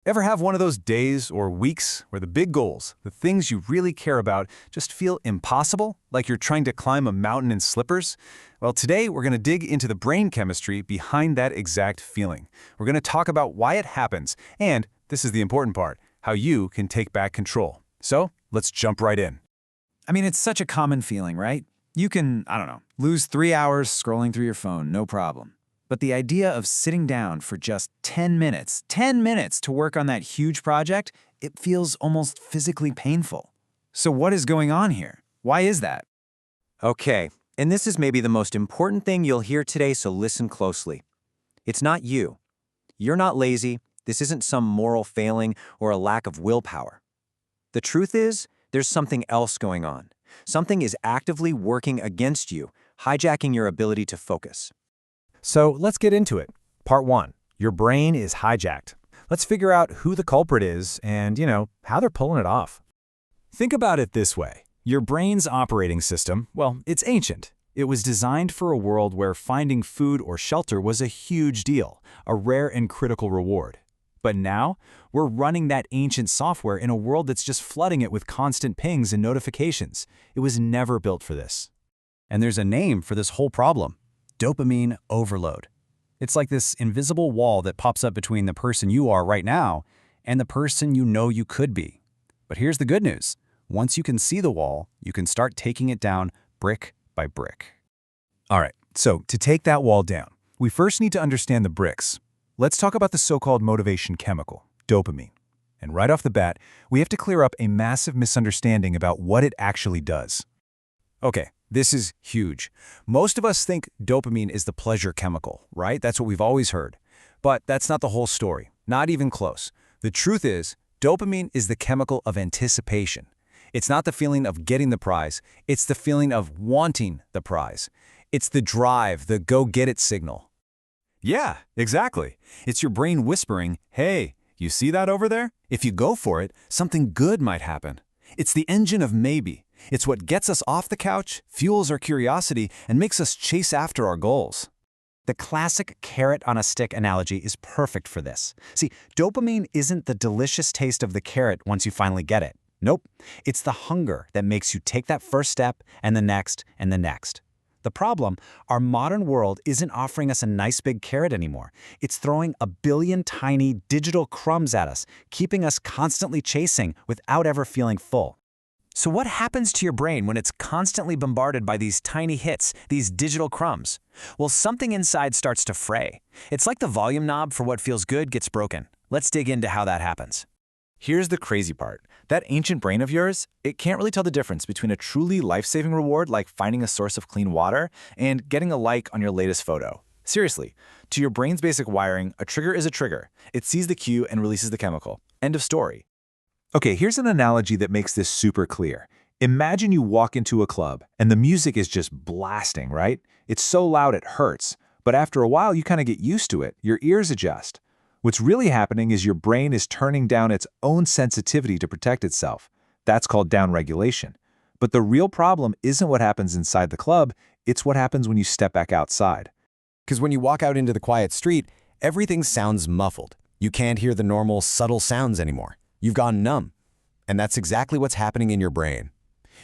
Ever have one of those days or weeks where the big goals, the things you really care about, just feel impossible, like you're trying to climb a mountain in slippers? Well, today we're going to dig into the brain chemistry behind that exact feeling. We're going to talk about why it happens, and, this is the important part, how you can take back control. So, let's jump right in. It's such a common feeling, right? You can, lose 3 hours scrolling through your phone, no problem. But the idea of sitting down for just 10 minutes to work on that huge project, it feels almost physically painful. So what is going on here? Why is that? Okay, and this is maybe the most important thing you'll hear today, so listen closely. It's not you. You're not lazy. This isn't some moral failing or a lack of willpower. The truth is, there's something else going on. Something is actively working against you, hijacking your ability to focus. So, let's get into it. Part 1. Your brain is hijacked. Let's figure out who the culprit is and, how they're pulling it off. Think about it this way. Your brain's operating system, it's ancient. It was designed for a world where finding food or shelter was a huge deal, a rare and critical reward. But now, we're running that ancient software in a world that's just flooding it with constant pings and notifications. It was never built for this. And there's a name for this whole problem: dopamine overload. It's like this invisible wall that pops up between the person you are right now and the person you know you could be. But here's the good news. Once you can see the wall, you can start taking it down brick by brick. All right, so to take that wall down, we first need to understand the bricks. Let's talk about the so-called motivation chemical, dopamine. And right off the bat, we have to clear up a massive misunderstanding about what it actually does. Okay, this is huge. Most of us think dopamine is the pleasure chemical, right? That's what we've always heard. But that's not the whole story, not even close. The truth is, dopamine is the chemical of anticipation. It's not the feeling of getting the prize, it's the feeling of wanting the prize. It's the drive, the go-get-it signal. Yeah, exactly. It's your brain whispering, hey, you see that over there? If you go for it, something good might happen. It's the engine of maybe. It's what gets us off the couch, fuels our curiosity, and makes us chase after our goals. The classic carrot on a stick analogy is perfect for this. See, dopamine isn't the delicious taste of the carrot once you finally get it. Nope, it's the hunger that makes you take that first step and the next and the next. The problem, our modern world isn't offering us a nice big carrot anymore. It's throwing a billion tiny digital crumbs at us, keeping us constantly chasing without ever feeling full. So what happens to your brain when it's constantly bombarded by these tiny hits, these digital crumbs? Well, something inside starts to fray. It's like the volume knob for what feels good gets broken. Let's dig into how that happens. Here's the crazy part. That ancient brain of yours, it can't really tell the difference between a truly life-saving reward like finding a source of clean water and getting a like on your latest photo. Seriously, to your brain's basic wiring, a trigger is a trigger. It sees the cue and releases the chemical. End of story. Okay, here's an analogy that makes this super clear. Imagine you walk into a club and the music is just blasting, right? It's so loud it hurts, but after a while you kind of get used to it. Your ears adjust. What's really happening is your brain is turning down its own sensitivity to protect itself. That's called downregulation. But the real problem isn't what happens inside the club, it's what happens when you step back outside. Because when you walk out into the quiet street, everything sounds muffled. You can't hear the normal, subtle sounds anymore. You've gone numb. And that's exactly what's happening in your brain.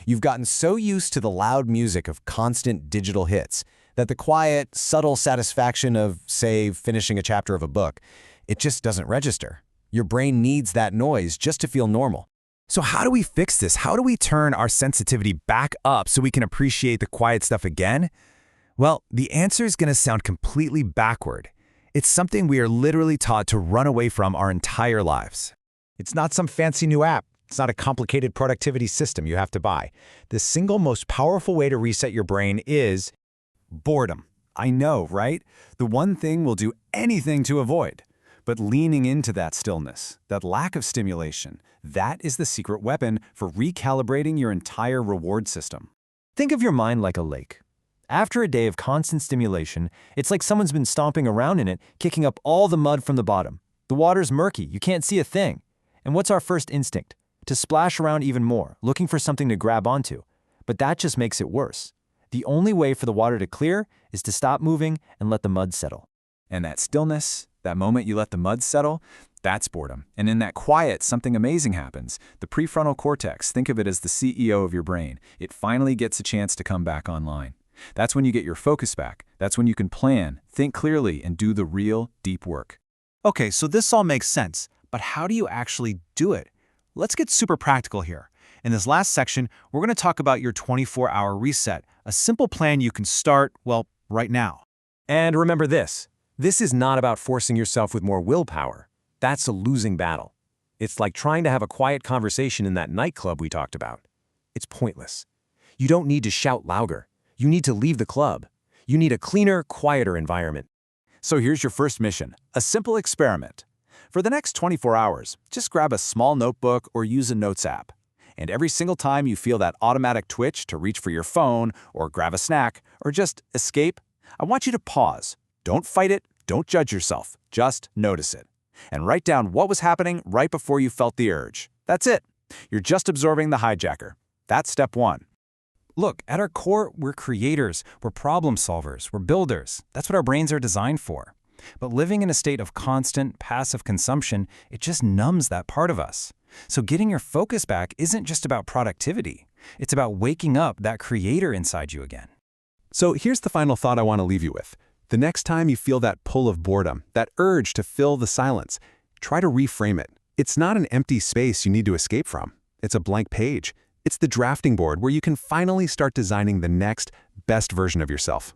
You've gotten so used to the loud music of constant digital hits that the quiet, subtle satisfaction of, say, finishing a chapter of a book, it just doesn't register. Your brain needs that noise just to feel normal. So how do we fix this? How do we turn our sensitivity back up so we can appreciate the quiet stuff again? Well, the answer is going to sound completely backward. It's something we are literally taught to run away from our entire lives. It's not some fancy new app. It's not a complicated productivity system you have to buy. The single most powerful way to reset your brain is boredom. I know, right? The one thing we'll do anything to avoid. But leaning into that stillness, that lack of stimulation, that is the secret weapon for recalibrating your entire reward system. Think of your mind like a lake. After a day of constant stimulation, it's like someone's been stomping around in it, kicking up all the mud from the bottom. The water's murky, you can't see a thing. And what's our first instinct? To splash around even more, looking for something to grab onto. But that just makes it worse. The only way for the water to clear is to stop moving and let the mud settle. And that stillness, that moment you let the mud settle, that's boredom. And in that quiet, something amazing happens. The prefrontal cortex, think of it as the CEO of your brain. It finally gets a chance to come back online. That's when you get your focus back. That's when you can plan, think clearly, and do the real, deep work. Okay, so this all makes sense, but how do you actually do it? Let's get super practical here. In this last section, we're going to talk about your 24-hour reset, a simple plan you can start, well, right now. And remember this is not about forcing yourself with more willpower. That's a losing battle. It's like trying to have a quiet conversation in that nightclub we talked about. It's pointless. You don't need to shout louder. You need to leave the club. You need a cleaner, quieter environment. So here's your first mission, a simple experiment. For the next 24 hours, just grab a small notebook or use a notes app. And every single time you feel that automatic twitch to reach for your phone or grab a snack or just escape, I want you to pause. Don't fight it, don't judge yourself, just notice it. And write down what was happening right before you felt the urge. That's it. You're just absorbing the hijacker. That's step one. Look, at our core, we're creators, we're problem solvers, we're builders. That's what our brains are designed for. But living in a state of constant, passive consumption, it just numbs that part of us. So getting your focus back isn't just about productivity. It's about waking up that creator inside you again. So here's the final thought I want to leave you with. The next time you feel that pull of boredom, that urge to fill the silence, try to reframe it. It's not an empty space you need to escape from. It's a blank page. It's the drafting board where you can finally start designing the next best version of yourself.